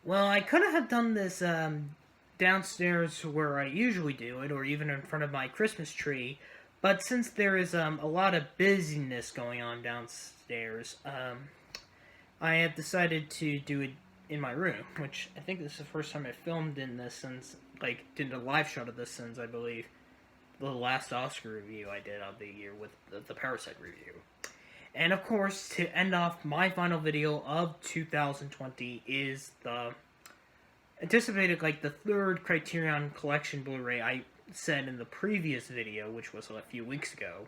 Well, I could have done this downstairs where I usually do it, or even in front of my Christmas tree. But since there is a lot of busyness going on downstairs, I have decided to do it in my room, which I think this is the first time I filmed in this since, like, did a live shot of this since, I believe, the last Oscar review I did of the year with the Parasite review. And of course, to end off my final video of 2020 is the anticipated, like, the third Criterion Collection Blu-ray I said in the previous video, which was a few weeks ago.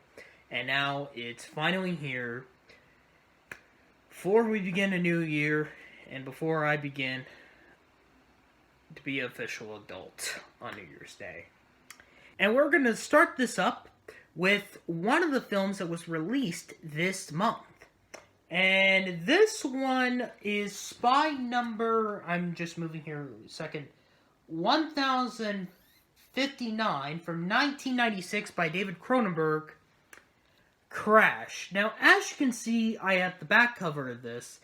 And now it's finally here. Before we begin a new year, and before I begin to be an official adult on New Year's Day. And we're going to start this up with one of the films that was released this month. And this one is spy number, I'm just moving here a second, 1059 from 1996 by David Cronenberg, Crash. Now, as you can see, I have the back cover of this,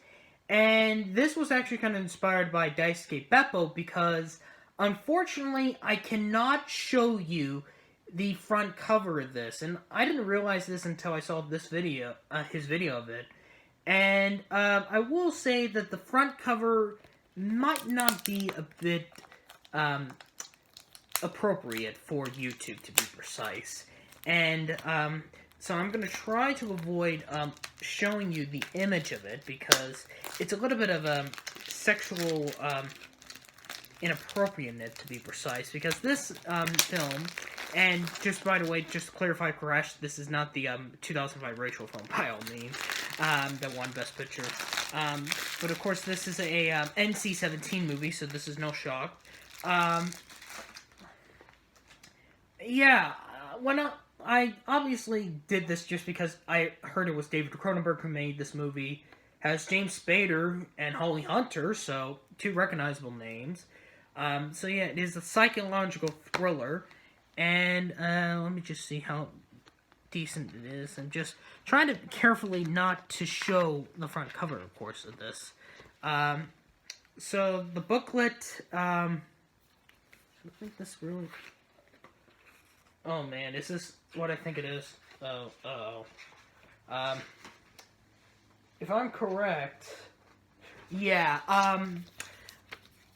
and this was actually kind of inspired by Daisuke Beppo because, unfortunately, I cannot show you the front cover of this, and I didn't realize this until I saw this video, his video of it. And I will say that the front cover might not be a bit appropriate for YouTube, to be precise. And so I'm going to try to avoid showing you the image of it because it's a little bit of a sexual inappropriateness, to be precise. Because this film, and just by the way, just to clarify, Crash, this is not the 2005 Rachel film, by all means, that won Best Picture. But of course, this is a NC-17 movie, so this is no shock. Yeah, when I obviously did this just because I heard it was David Cronenberg who made this movie. Has James Spader and Holly Hunter, so two recognizable names. So yeah, it is a psychological thriller. And let me just see how decent it is. I'm just trying to carefully not to show the front cover, of course, of this. So the booklet, I think this really... Oh man, is this what I think it is? If I'm correct, yeah,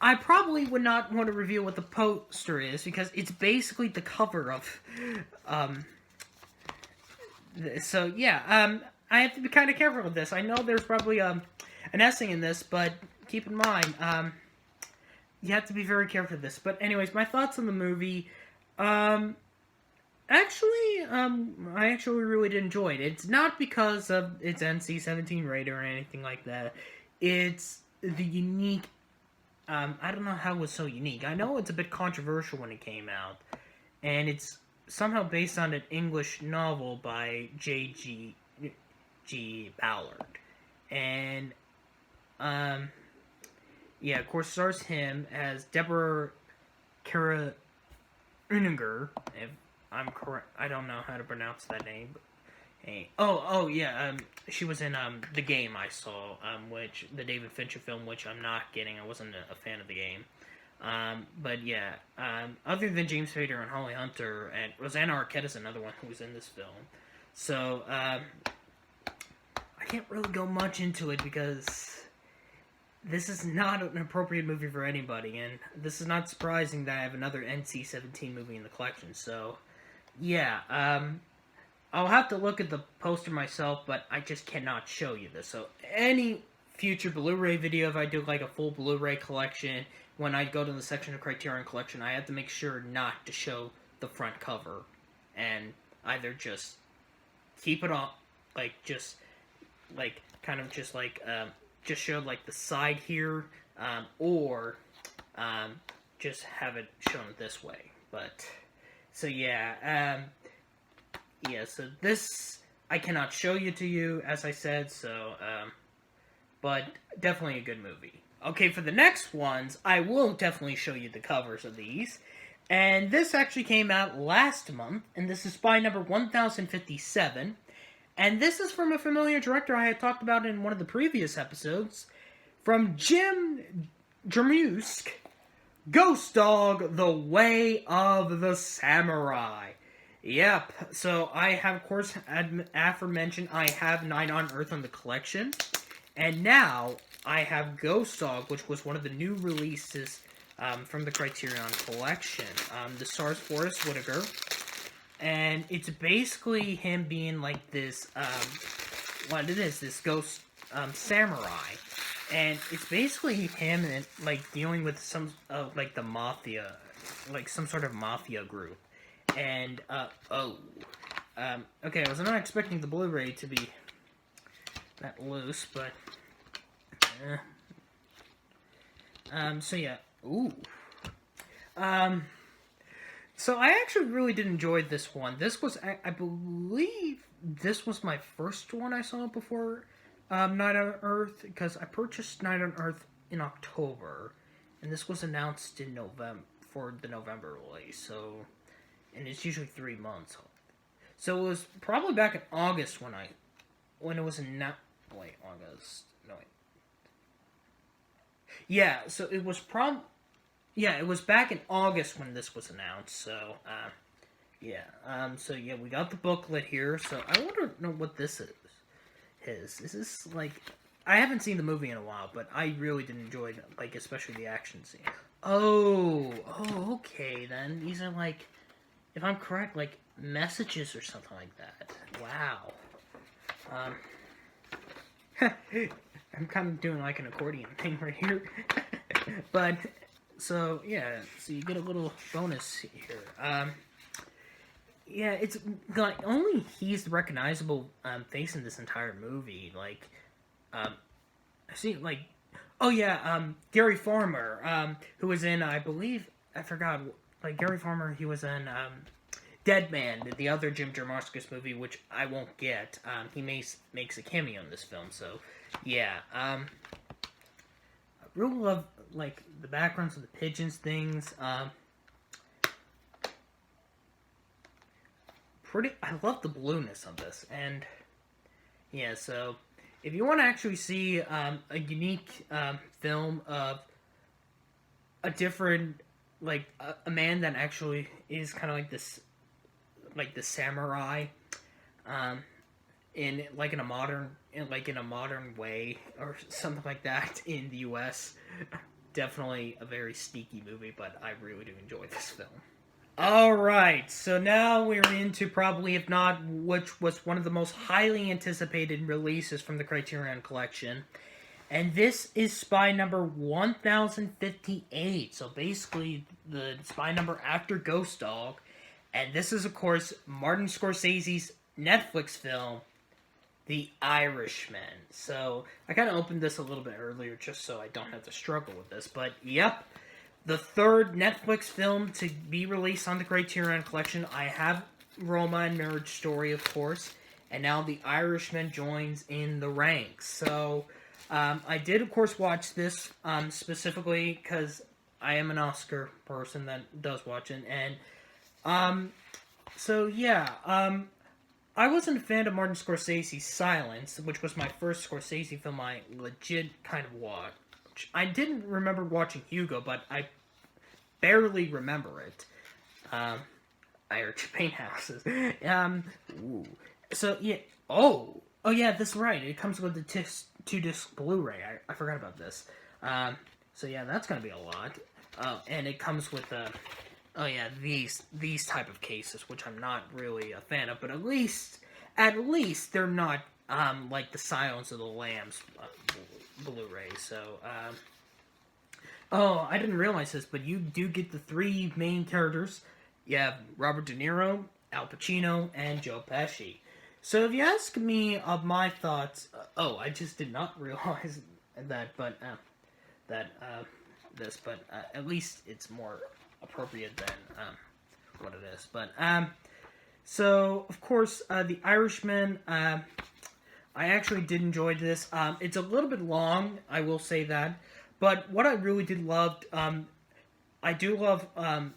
I probably would not want to reveal what the poster is, because it's basically the cover of, so yeah, I have to be kind of careful with this. I know there's probably, an essay in this, but keep in mind, you have to be very careful with this. But anyways, my thoughts on the movie, actually, I actually really did enjoy it. It's not because of its NC-17 rating or anything like that. It's the unique, I don't know how it was so unique. I know it's a bit controversial when it came out, and it's somehow based on an English novel by J.G. Ballard. And, yeah, of course, stars him as Deborah Kara Uniger, if I'm correct. I don't know how to pronounce that name. But, hey. Yeah. She was in The Game I saw, which the David Fincher film, which I'm not getting. I wasn't a fan of The Game. But yeah. Other than James Spader and Holly Hunter, and Rosanna Arquette is another one who was in this film. So I can't really go much into it because this is not an appropriate movie for anybody, and this is not surprising that I have another NC-17 movie in the collection. So yeah, I'll have to look at the poster myself, but I just cannot show you this. So any future Blu-ray video, if I do like a full Blu-ray collection, when I go to the section of Criterion Collection, I have to make sure not to show the front cover, and either just keep it on, like, just, like, kind of just, like, just show, like, the side here, or, just have it shown this way. But, so yeah, so this, I cannot show you to you, as I said, so, but definitely a good movie. Okay, for the next ones, I will definitely show you the covers of these. And this actually came out last month, and this is spy number 1057. And this is from a familiar director I had talked about in one of the previous episodes, from Jim Jermusk, Ghost Dog, The Way of the Samurai. Yep, so I have, of course, aforementioned, I have Night on Earth on the collection. And now, I have Ghost Dog, which was one of the new releases from the Criterion Collection. The stars Forrest Whitaker. And it's basically him being like this, this ghost samurai. And it's basically him and, like, dealing with some, like, the mafia, like, some sort of mafia group. And, okay, I was not expecting the Blu-ray to be that loose, but, so yeah, so I actually really did enjoy this one. This was, I believe, this was my first one I saw before, Night on Earth, because I purchased Night on Earth in October, and this was announced in November, for the November release, so, and it's usually 3 months. So it was probably back in August when it was August, no, wait. Yeah, so it was it was back in August when this was announced, so, so yeah, we got the booklet here, so I want to know what this is. Is this, like, I haven't seen the movie in a while, but I really did enjoy, like, especially the action scene. Oh, okay, then. These are, like, if I'm correct, like, messages or something like that. Wow. I'm kind of doing, like, an accordion thing right here. But, so, yeah, so you get a little bonus here. Yeah, it's, like, only he's the recognizable, face in this entire movie. Like, I see, like, oh yeah, Gary Farmer, who was in, I believe, I forgot, like, Gary Farmer, he was in, Dead Man, the other Jim Jarmusch's movie, which I won't get. He makes a cameo in this film, so, yeah, I really love, like, the backgrounds of the pigeons things, I love the blueness of this, and, yeah, so, if you want to actually see, a unique, film of a different, like, a man that actually is kind of like this, like, the samurai, in a modern way, or something like that, in the U.S., definitely a very sneaky movie, but I really do enjoy this film. Alright, so now we're into probably, if not, which was one of the most highly anticipated releases from the Criterion Collection. And this is spy number 1058. So basically, the spy number after Ghost Dog. And this is, of course, Martin Scorsese's Netflix film, The Irishman. So, I kind of opened this a little bit earlier just so I don't have to struggle with this. But, yep. The third Netflix film to be released on the Criterion Collection. I have Roma and Marriage Story, of course, and now The Irishman joins in the ranks. So, I did, of course, watch this specifically because I am an Oscar person that does watch it, and so yeah, I wasn't a fan of Martin Scorsese's Silence, which was my first Scorsese film I legit kind of watched. I didn't remember watching Hugo, but I barely remember it. I heard Champagne Houses. So, yeah. Oh, yeah, that's right. It comes with the 2-disc Blu-ray. I forgot about this. So, yeah, that's going to be a lot. And it comes with these type of cases, which I'm not really a fan of, but at least they're not, like the Silence of the Lambs Blu-ray, so, I didn't realize this, but you do get the 3 main characters. You have Robert De Niro, Al Pacino, and Joe Pesci. So if you ask me of my thoughts, I just did not realize that, but, at least it's more appropriate than, what it is, but, so, of course, The Irishman, I actually did enjoy this. It's a little bit long, I will say that. But what I really did love, I do love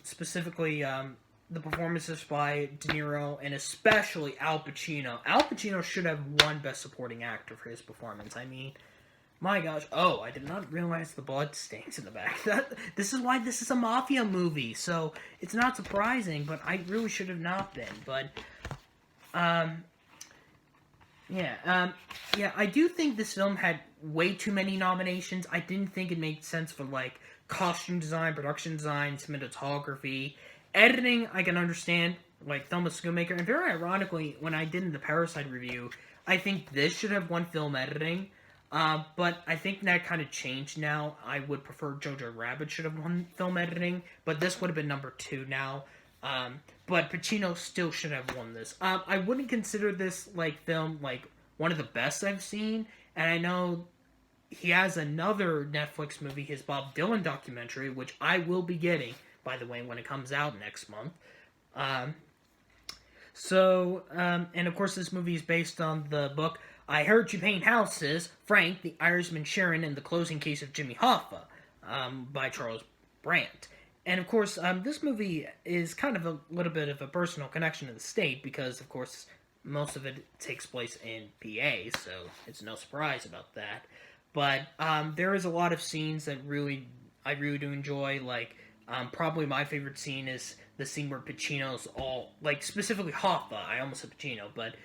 specifically the performances by De Niro and especially Al Pacino. Al Pacino should have won Best Supporting Actor for his performance. I mean, My gosh. Oh, I did not realize the blood stains in the back. This is why this is a mafia movie, so it's not surprising, but I really should have not been. But, um, yeah, I do think this film had way too many nominations. I didn't think it made sense for, like, costume design, production design, cinematography. Editing, I can understand, like, Thelma Schoonmaker. And very ironically, when I did the Parasite review, I think this should have won film editing. But I think that kind of changed now. I would prefer Jojo Rabbit should have won film editing, but this would have been number 2 now. But Pacino still should have won this. I wouldn't consider this like film like one of the best I've seen, and I know he has another Netflix movie, his Bob Dylan documentary, which I will be getting, by the way, when it comes out next month. And of course, this movie is based on the book I Heard You Paint Houses, Frank, the Irishman, Sharon, and the Closing Case of Jimmy Hoffa, by Charles Brandt. And of course, this movie is kind of a little bit of a personal connection to the state because, of course, most of it takes place in PA, so it's no surprise about that. But there is a lot of scenes that I really do enjoy. Like, probably my favorite scene is the scene where Pacino's all, like, specifically Hoffa. I almost said Pacino, but,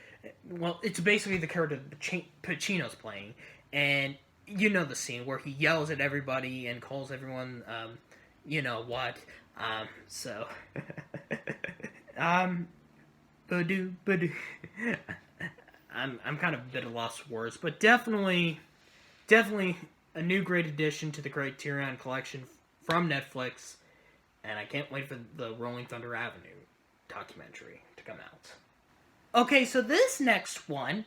well, it's basically the character Pacino's playing. And you know the scene where he yells at everybody and calls everyone, you know what. Badoo, badoo. I'm kind of a bit of lost for words, but definitely a new great addition to the Criterion Collection from Netflix, and I can't wait for the Rolling Thunder Avenue documentary to come out. Okay, so this next one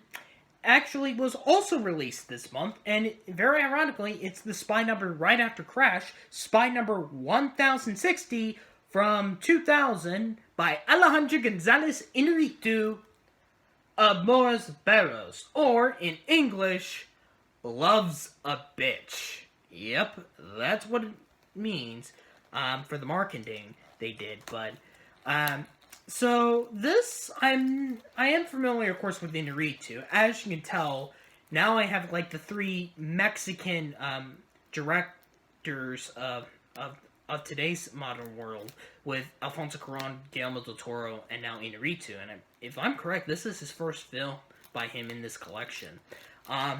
actually was also released this month, and very ironically, it's the spy number right after Crash, spy number 1060 from 2000 by Alejandro González Iñárritu, Amores perros, or in English, Loves a Bitch. Yep, that's what it means for the marketing they did, but so this I am familiar, of course, with Iñárritu. As you can tell, now I have like the 3 Mexican directors of today's modern world with Alfonso Cuarón, Guillermo del Toro, and now Iñárritu. And if I'm correct, this is his first film by him in this collection. I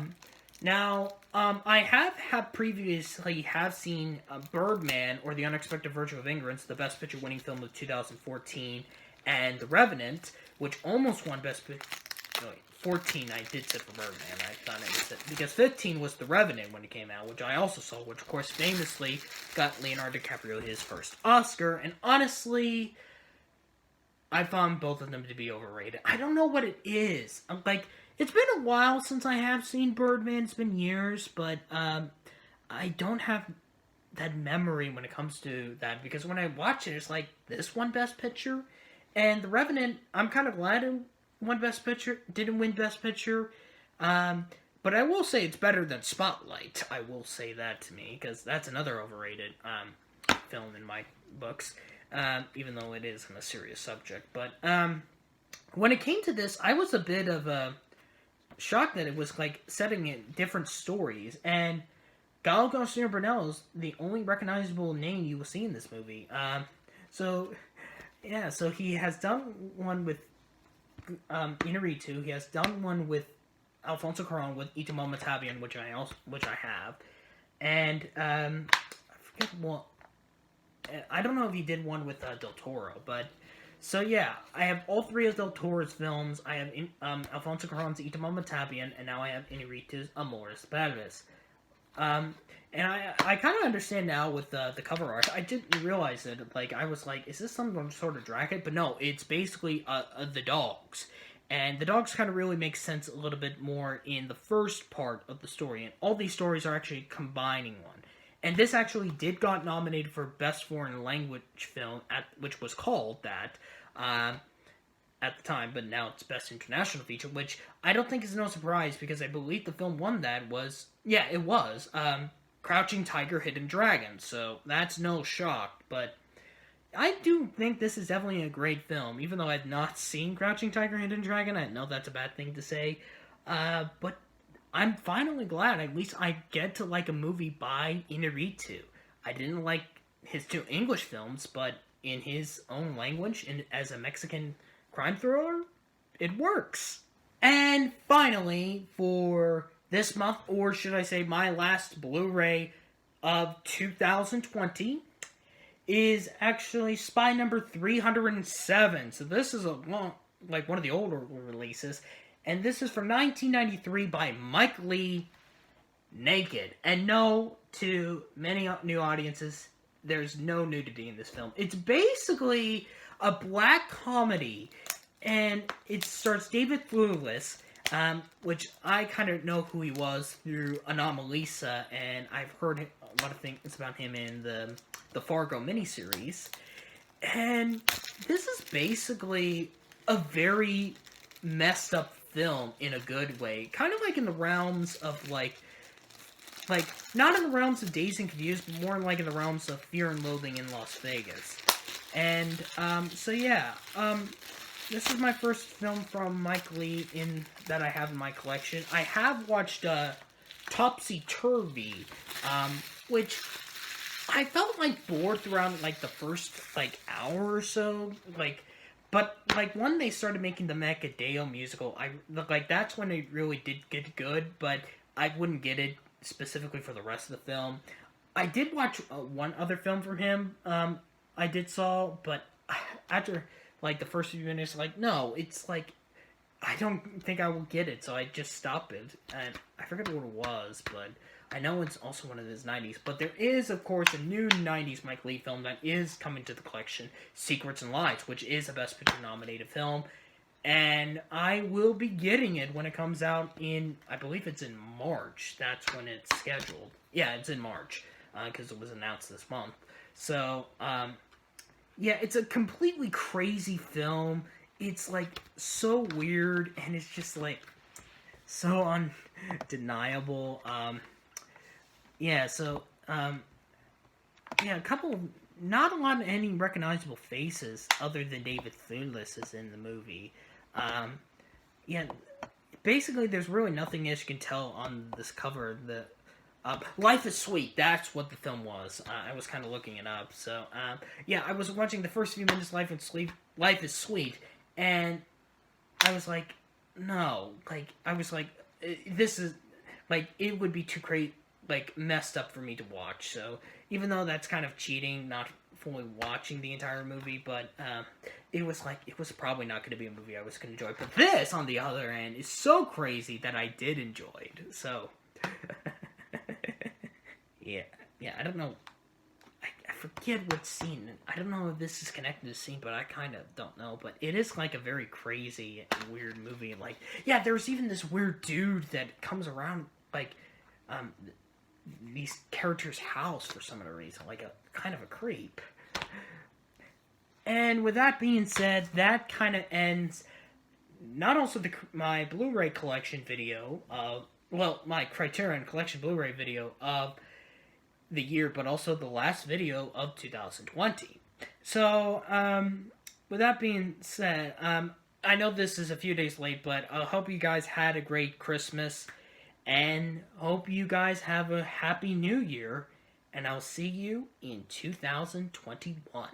have previously seen Birdman or The Unexpected Virtue of Ignorance, the Best Picture winning film of 2014, and The Revenant, which almost won Best Picture. 14 I did say for Birdman. I thought it was because 15 was The Revenant when it came out, which I also saw, which of course famously got Leonardo DiCaprio his first Oscar. And honestly, I found both of them to be overrated. I don't know what it is. It's been a while since I have seen Birdman. It's been years, but I don't have that memory when it comes to that, because when I watch it, it's like, this won Best Picture, and The Revenant, I'm kind of glad it won Best Picture, didn't win Best Picture, but I will say it's better than Spotlight. I will say that to me, because that's another overrated film in my books, even though it is on a serious subject. But when it came to this, I was a bit of shocked that it was like setting in different stories, and Gal Garcia Bernal is the only recognizable name you will see in this movie. So he has done one with Iñárritu. He has done one with Alfonso Cuarón with Itamar Matabian, which I have, and I forget what. I don't know if he did one with Del Toro, but. So yeah, I have all 3 of Del Toro's films. I have Alfonso Cuarón's Itamar Matabian, and now I have Iñárritu's Amores perros. And I kind of understand now with the cover art. I didn't realize it. Like, I was like, is this some sort of dragon? But no, it's basically the dogs. And the dogs kind of really make sense a little bit more in the first part of the story. And all these stories are actually combining one. And this actually did got nominated for Best Foreign Language Film, which was called that at the time, but now it's Best International Feature, which I don't think is no surprise, because I believe the film won that was Crouching Tiger, Hidden Dragon, so that's no shock. But I do think this is definitely a great film, even though I've not seen Crouching Tiger, Hidden Dragon. I know that's a bad thing to say, but I'm finally glad at least I get to like a movie by Inarritu. I didn't like his two English films, but in his own language and as a Mexican crime thriller, it works. And finally, for this month, or should I say my last Blu-ray of 2020, is actually Spy Number 307. So this is a long, like one of the older releases, and this is from 1993 by Mike Lee, naked. And no, to many new audiences, there's no nudity in this film. It's basically a black comedy, and it stars David Thewlis, which I kind of know who he was through Anomalisa, and I've heard a lot of things about him in the Fargo miniseries. And this is basically a very messed up film in a good way. Kind of like in the realms of like not in the realms of Dazed and Confused, but more like in the realms of Fear and Loathing in Las Vegas. And so yeah, this is my first film from Mike Lee that I have in my collection. I have watched Topsy Turvy, which I felt like bored throughout like the first like hour or so, but when they started making the Macadeo musical, that's when it really did get good. But I wouldn't get it specifically for the rest of the film. I did watch one other film from him. I did saw, but after like the first few minutes, no, it's like I don't think I will get it, so I just stopped it. And I forget what it was, but I know it's also one of his 90s. But there is, of course, a new 90s Mike Lee film that is coming to the collection, Secrets and Lies, which is a Best Picture nominated film. And I will be getting it when it comes out in, I believe it's in March. That's when it's scheduled. Yeah, it's in March, because it was announced this month. So, yeah, it's a completely crazy film. It's, so weird, and it's just, so undeniable. Yeah, so, yeah, not a lot of any recognizable faces other than David Thewlis is in the movie. Yeah, basically there's really nothing as you can tell on this cover. Life is Sweet, that's what the film was. I was kind of looking it up. So, yeah, I was watching the first few minutes of Life is Sweet, and I was like, no. I was like, this is, it would be too messed up for me to watch. So, even though that's kind of cheating, not fully watching the entire movie, but, it was probably not going to be a movie I was going to enjoy. But this, on the other hand, is so crazy that I did enjoy it. So... Yeah, I don't know. I forget what scene. I don't know if this is connected to the scene, but I kind of don't know. But it is a very crazy and weird movie. Yeah, there's even this weird dude that comes around these characters' house for some other reason, a kind of a creep. And with that being said, that kind of ends not also my Blu-ray collection video my Criterion Collection Blu-ray video of the year, but also the last video of 2020. So, with that being said, I know this is a few days late, but I hope you guys had a great Christmas, and hope you guys have a happy new year, and I'll see you in 2021.